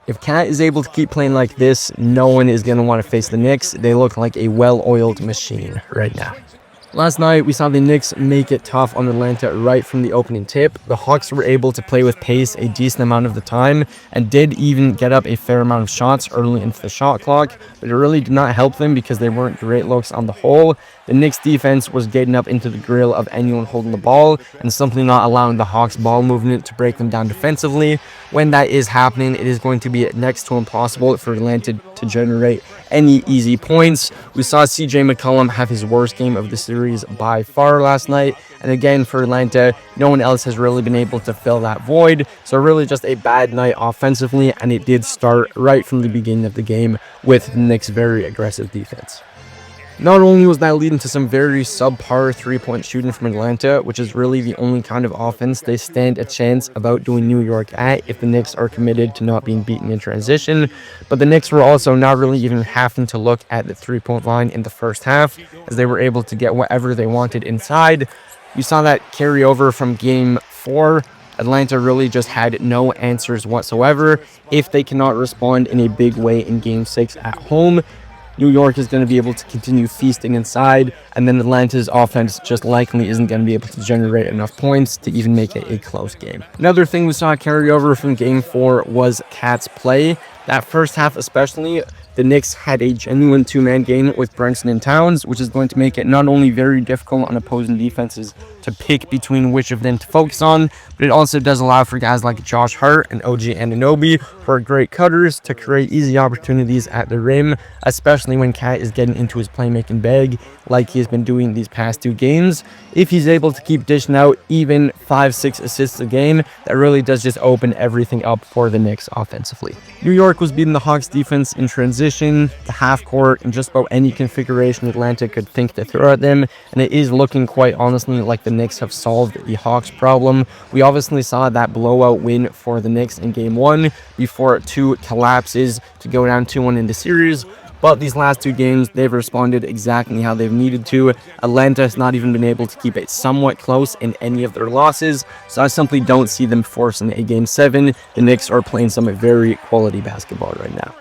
If Cat is able to keep playing like this, no one is going to want to face the Knicks. They look like a well-oiled machine right now. Last night, we saw the Knicks make it tough on Atlanta right from the opening tip. The Hawks were able to play with pace a decent amount of the time and did even get up a fair amount of shots early into the shot clock, but it really did not help them because they weren't great looks on the whole. The Knicks defense was getting up into the grill of anyone holding the ball and simply not allowing the Hawks ball movement to break them down defensively. When that is happening, it is going to be next to impossible for Atlanta to generate any easy points. We saw CJ McCollum have his worst game of the series by far last night, and again for Atlanta, no one else has really been able to fill that void. So really just a bad night offensively, and it did start right from the beginning of the game with the Knicks' very aggressive defense. Not only was that leading to some very subpar three-point shooting from Atlanta, which is really the only kind of offense they stand a chance of outdoing New York at if the Knicks are committed to not being beaten in transition, but the Knicks were also not really even having to look at the three-point line in the first half, as they were able to get whatever they wanted inside. You saw that carry over from Game 4. Atlanta really just had no answers whatsoever. If they cannot respond in a big way in Game 6 at home, New York is going to be able to continue feasting inside, and then Atlanta's offense just likely isn't going to be able to generate enough points to even make it a close game. Another thing we saw carry over from Game 4 was Cat's play. That first half especially, the Knicks had a genuine two-man game with Brunson and Towns, which is going to make it not only very difficult on opposing defenses to pick between which of them to focus on, but it also does allow for guys like Josh Hart and OG Anunoby, who are great cutters, to create easy opportunities at the rim, especially when Cat is getting into his playmaking bag like he has been doing these past two games. If he's able to keep dishing out even 5-6 assists a game, that really does just open everything up for the Knicks offensively. New York was beating the Hawks defense in transition, the half court, and just about any configuration Atlanta could think to throw at them, and it is looking quite honestly like the Knicks have solved the Hawks problem. We obviously saw that blowout win for the Knicks in Game 1 before two collapses to go down 2-1 in the series. But these last two games, they've responded exactly how they've needed to. Atlanta has not even been able to keep it somewhat close in any of their losses, so I simply don't see them forcing a Game 7. The Knicks are playing some very quality basketball right now.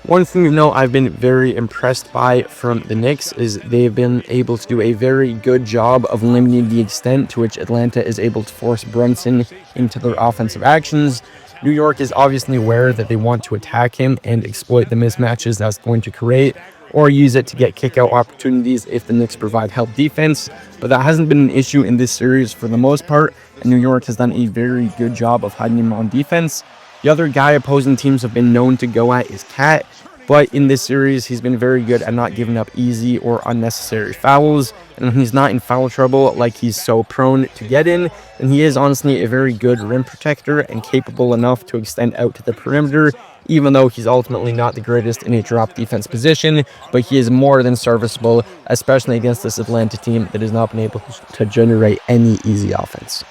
One thing to note I've been very impressed by from the Knicks is they've been able to do a very good job of limiting the extent to which Atlanta is able to force Brunson into their offensive actions. New York is obviously aware that they want to attack him and exploit the mismatches that's going to create, or use it to get kick-out opportunities if the Knicks provide help defense, but that hasn't been an issue in this series for the most part, and New York has done a very good job of hiding him on defense. The other guy opposing teams have been known to go at is Cat, but in this series, he's been very good at not giving up easy or unnecessary fouls, and when he's not in foul trouble like he's so prone to get in, and he is honestly a very good rim protector and capable enough to extend out to the perimeter, even though he's ultimately not the greatest in a drop defense position, but he is more than serviceable, especially against this Atlanta team that has not been able to generate any easy offense.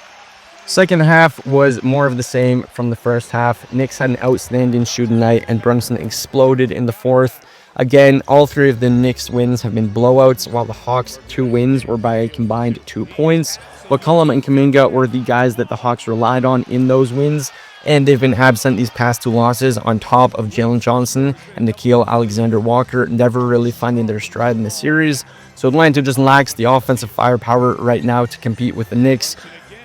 Second half was more of the same from the first half. Knicks had an outstanding shooting night, and Brunson exploded in the fourth. Again, all three of the Knicks wins have been blowouts, while the Hawks' 2 wins were by a combined 2 points. McCollum and Kuminga were the guys that the Hawks relied on in those wins, and they've been absent these past 2 losses on top of Jalen Johnson and Nickeil Alexander-Walker never really finding their stride in the series. So Atlanta just lacks the offensive firepower right now to compete with the Knicks.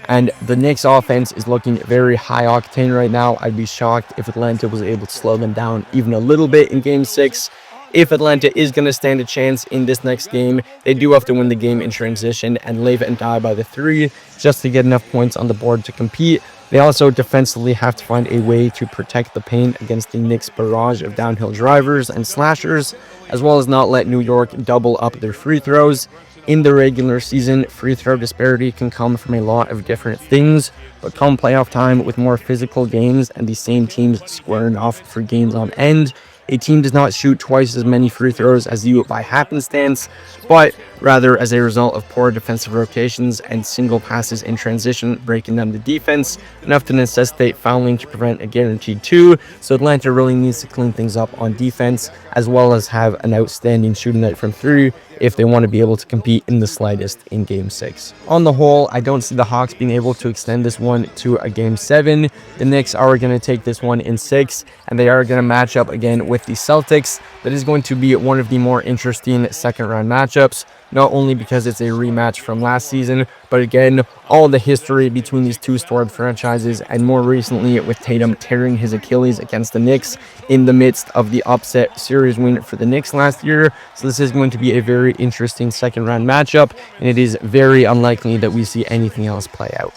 And the Knicks offense is looking very high octane right now. I'd be shocked if Atlanta was able to slow them down even a little bit in Game 6. If Atlanta is going to stand a chance in this next game, they do have to win the game in transition and live and die by the 3 just to get enough points on the board to compete. They also defensively have to find a way to protect the paint against the Knicks' barrage of downhill drivers and slashers, as well as not let New York double up their free throws. In the regular season, free throw disparity can come from a lot of different things, but come playoff time with more physical games and the same teams squaring off for games on end, a team does not shoot twice as many free throws as you by happenstance, but rather as a result of poor defensive rotations and single passes in transition breaking down the defense, enough to necessitate fouling to prevent a guaranteed 2. So Atlanta really needs to clean things up on defense, as well as have an outstanding shooting night from 3 if they want to be able to compete in the slightest in Game 6. On the whole, I don't see the Hawks being able to extend this one to a Game 7. The Knicks are going to take this one in 6, and they are going to match up again with the Celtics. That is going to be one of the more interesting second-round matchups, not only because it's a rematch from last season, but again, all the history between these two storied franchises, and more recently with Tatum tearing his Achilles against the Knicks in the midst of the upset series win for the Knicks last year. So this is going to be a very interesting second-round matchup, and it is very unlikely that we see anything else play out.